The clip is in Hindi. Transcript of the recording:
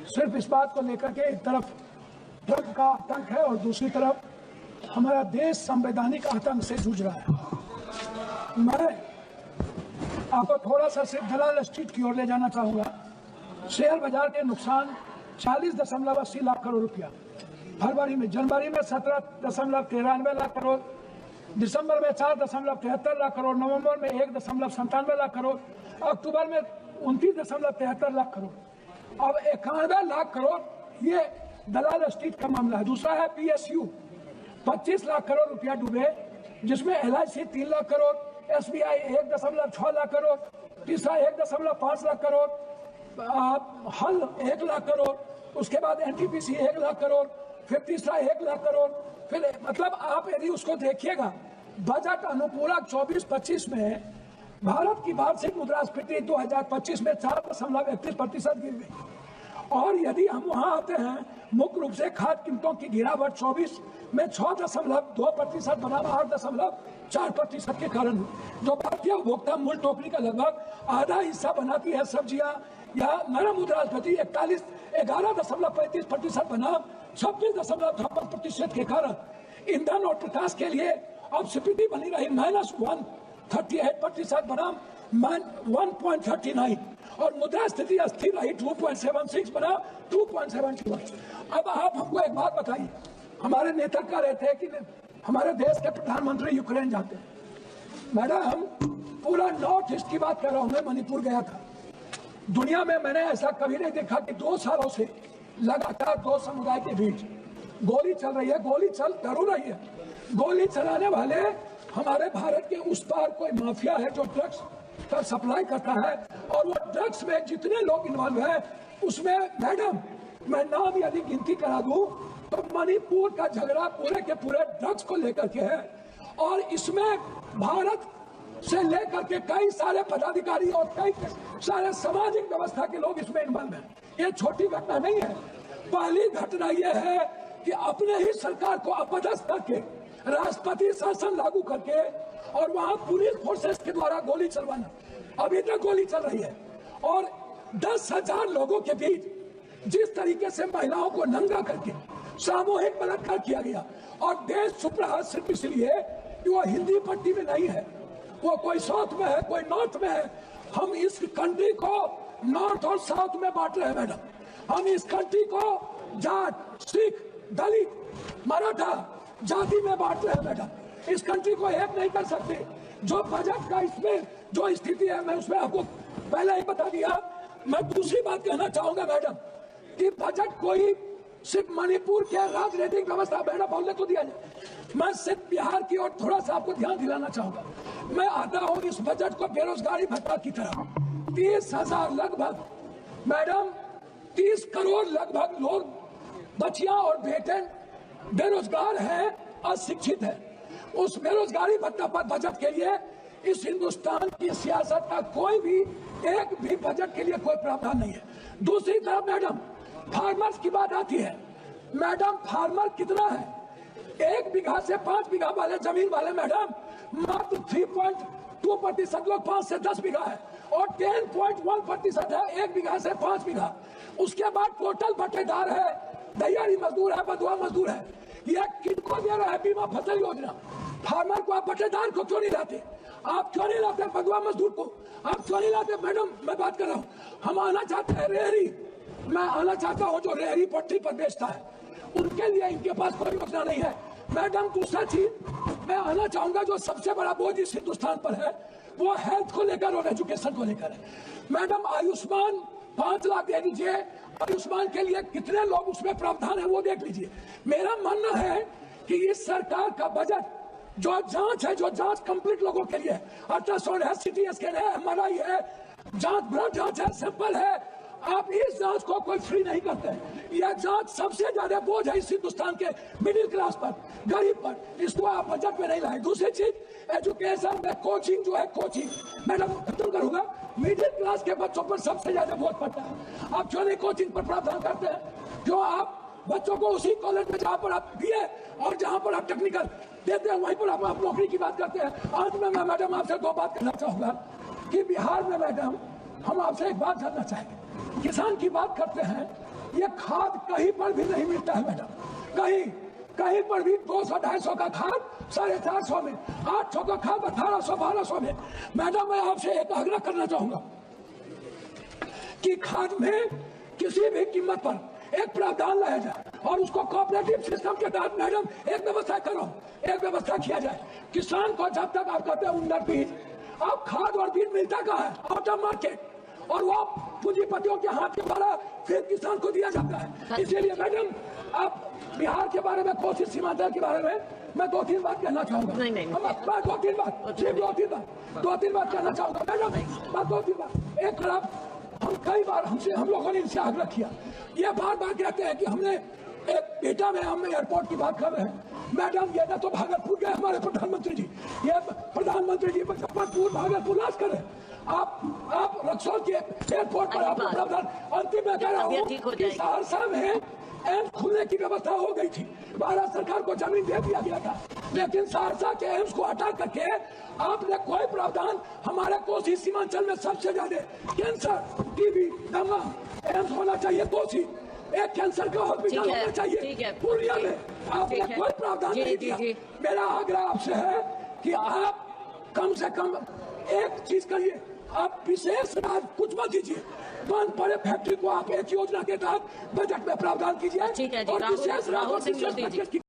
सिर्फ इस बात को लेकर के एक तरफ ड्रग का आतंक है और दूसरी तरफ हमारा देश संवैधानिक आतंक से जूझ रहा है। मैं आपको थोड़ा सा सिर्फ दलाल स्ट्रीट की ओर ले जाना चाहूँगा। शेयर बाजार के नुकसान 40.80 लाख करोड़ रुपया, फरवरी में, जनवरी में 17.93 लाख करोड़, दिसंबर में 4.73 लाख करोड़, नवंबर में 1.97 लाख करोड़, अक्टूबर में 29.73 लाख करोड़, अब 91 लाख करोड़ ये दलाल स्ट्रीट का मामला है। दूसरा है PSU, 25 लाख करोड़ रुपया डूबे, जिसमें LIC 3 लाख करोड़, SBI 1.6 लाख करोड़, तीसरा 1.5 लाख करोड़, हल 1 लाख करोड़, उसके बाद NTPC 1 लाख करोड़, फिर तीसरा 1 लाख करोड़, फिर मतलब आप यदि उसको देखिएगा, बजट अनुपूरक 24-25 में भारत की वार्षिक मुद्रास्फीति 2025 में 4.31% गिर गई। और यदि हम वहां आते हैं, मुख्य रूप से खाद्य कीमतों की गिरावट 24 में 6.2% बनाम 8.4% के कारण, जो भारतीय उपभोक्ता मूल टोकरी का लगभग आधा हिस्सा बनाती है सब्जियां, या नरम मुद्रास्फीति 11.35% बनाम 26.56% के कारण ईंधन और प्रकाश के लिए अब स्फीति बनी रही -138% बनाम 1.39, और मुद्रास्फीति अस्थिर रही 2.76 बनाम 2.71। अब आप हमको एक बात बताइए, हमारे नेता कह रहे थे कि हमारे देश के प्रधानमंत्री यूक्रेन जाते हैं। मैडम, हम पूरा नॉर्थ ईस्ट की बात कर रहा हूँ, मैं मणिपुर गया था। दुनिया में मैंने ऐसा कभी नहीं देखा कि 2 सालों से लगातार 2 समुदाय के बीच गोली चल रही है। गोली चल जरूर रही है, गोली चलाने वाले हमारे भारत के उस पार कोई माफिया है जो ड्रग्स का सप्लाई करता है, और वो ड्रग्स में जितने लोग इन्वॉल्व है उसमें मैडम मैं नाम यदि गिनती करा दूं तो मणिपुर का झगड़ा पूरे के पूरे ड्रग्स को लेकर के है, और इसमें भारत से लेकर के कई सारे पदाधिकारी और कई सारे सामाजिक व्यवस्था के लोग इसमें इन्वॉल्व हैं। ये छोटी घटना नहीं है। पहली घटना यह है कि अपने ही सरकार को अपदस्थ करके राष्ट्रपति शासन लागू करके और वहां पुलिस फोर्सेस के द्वारा गोली चलवाना, अभी तक गोली चल रही है। और 10,000 लोगों के बीच जिस तरीके से महिलाओं को नंगा करके सामूहिक बलात्कार किया गया, और देश छुप रहा सिर्फ इसलिए कि वो हिंदी पट्टी में नहीं है, वो कोई साउथ में है, कोई नॉर्थ में है। हम इस कंट्री को नॉर्थ और साउथ में बांट रहे हैं मैडम। हम इस कंट्री को जाट, सिख, दलित, मराठा जाति में बांट रहे हैं मैडम। इस कंट्री को एक नहीं कर सकते। जो बजट का इसमें जो स्थिति है, मैं उसमें आपको पहले ही बता दिया। मैं दूसरी बात कहना चाहूंगा मैडम कि बजट कोई सिर्फ मणिपुर के राजनीतिक व्यवस्था मैडम बोलने को दिया जाए। मैं सिर्फ बिहार की ओर थोड़ा सा आपको ध्यान दिलाना चाहूंगा। मैं आता हूँ इस बजट को बेरोजगारी भत्ता की तरह 30,000 लगभग मैडम 30 करोड़ लगभग लोग, बच्चियां और बेटे बेरोजगार हैं, अशिक्षित है। उस बेरोजगारी भत्ता पर बजट के लिए इस हिंदुस्तान की सियासत का कोई भी एक भी बजट के लिए कोई प्रावधान नहीं है। दूसरी तरफ मैडम फार्मर्स की बात आती है। मैडम फार्मर कितना है? 1 बीघा से 5 बीघा वाले जमीन वाले मैडम मात्र 3.2% लोग 5 से 10 बीघा है, और 10.1% है 1 बीघा से 5 बीघा। उसके बाद टोटल बटेदार है, दैयारी मजदूर है, बधुआ मजदूर है। यह किनको दे रहा है बीमा फसल योजना? फार्मर को आप बटेदार को क्यों नहीं लाते? आप क्यों नहीं लाते बधुआ मजदूर को? आप क्यों नहीं लाते? मैडम मैं बात कर रहा हूँ, हम आना चाहते हैं रेहरी, मैं आना चाहता हूँ जो रेहरी पटरी पर बेचता है, उनके लिए इनके पास कोई योजना नहीं है मैडम। दूसरा चीज मैं आना चाहूंगा, जो सबसे बड़ा बोझ इस हिंदुस्तान पर है वो हेल्थ को लेकर और एजुकेशन को लेकर है मैडम। आयुष्मान 5 लाख दे दीजिए, आयुष्मान के लिए कितने लोग उसमें प्रावधान है वो देख लीजिए। मेरा मानना है कि इस सरकार का बजट जो जांच है, जो जांच कंप्लीट लोगों के लिए, अल्ट्रासाउंड है, CT स्कैन है, MRI है, जांच ब्लड जांच है, सैंपल है, आप इस जांच को कोई फ्री नहीं करते। यह जांच सबसे ज्यादा बोझ है इस हिंदुस्तान के मिडिल क्लास पर, गरीब पर। इसको आप बजट में नहीं लाए। दूसरी चीज एजुकेशन में कोचिंग जो है, कोचिंग मैडम खत्म करूंगा। मिडिल क्लास के बच्चों पर सबसे ज्यादा बोझ पड़ता है। आप क्यों नहीं कोचिंग पर प्रावधान करते हैं? क्यों आप बच्चों को उसी कॉलेज में जहाँ पर आप BA और जहाँ पर आप टेक्निकल देते हैं वहीं पर आप नौकरी की बात करते हैं? आज मैं मैडम आपसे 2 बात करना चाहूंगा कि बिहार में मैडम हम आपसे एक बात जानना चाहेंगे। किसान की बात करते हैं ये खाद कहीं पर भी नहीं मिलता है मैडम, कहीं पर भी 200-250 का खाद 450 में, 800 का खाद 1800-1200 में। मैडम मैं आपसे एक आग्रह करना चाहूंगा कि खाद में किसी भी कीमत पर एक प्रावधान लाया जाए और उसको कोऑपरेटिव सिस्टम के तहत मैडम एक व्यवस्था किया जाए। किसान को जब तक आप कहते हैं उन्नत बीज, अब खाद और बीज मिलता कहाँ है? आउट ऑफ मार्केट, और वो पूंजीपतियों के हाथ के द्वारा फिर किसान को दिया जाता है। इसीलिए मैडम आप बिहार के बारे में, कोसी सीमांचल के बारे में मैं 2-3 बात कहना चाहूंगा। नहीं। मैं 2-3 बात, सिर्फ 2-3 बात कहना चाहूंगा मैडम। मैं 2-3 बात, एक तरफ कई बार हम लोगों ने इनसे आग्रह किया, ये बार कहते हैं कि हमने एक बेटा में हम एयरपोर्ट की बात कर रहे हैं मैडम। ये ना तो भागलपुर गए हमारे प्रधानमंत्री जी, ये प्रधानमंत्री जी मुजफ्फरपुर भागलपुर लाश करें। आप रक्सौल के एयरपोर्ट पर आपको प्रावधान, अंतिम में कह रहा हूँ कि सहरसा में एम्स खुलने की व्यवस्था हो गई थी, भारत सरकार को जमीन दे दिया गया था, लेकिन सहरसा के एम्स को हटा करके आपने कोई प्रावधान, हमारे कोसी सीमांचल में सबसे ज्यादा कैंसर, टीबी, दमा एम्स होना चाहिए, कोसी एक कैंसर का हॉस्पिटल होना चाहिए पूर्णिया में, आपने कोई प्रावधान नहीं दिया। मेरा आग्रह आपसे है कि आप कम से कम एक चीज करिए, आप विशेष कुछ मत दीजिए, बंद पड़े फैक्ट्री को आप एक योजना के तहत बजट में प्रावधान कीजिए और विशेष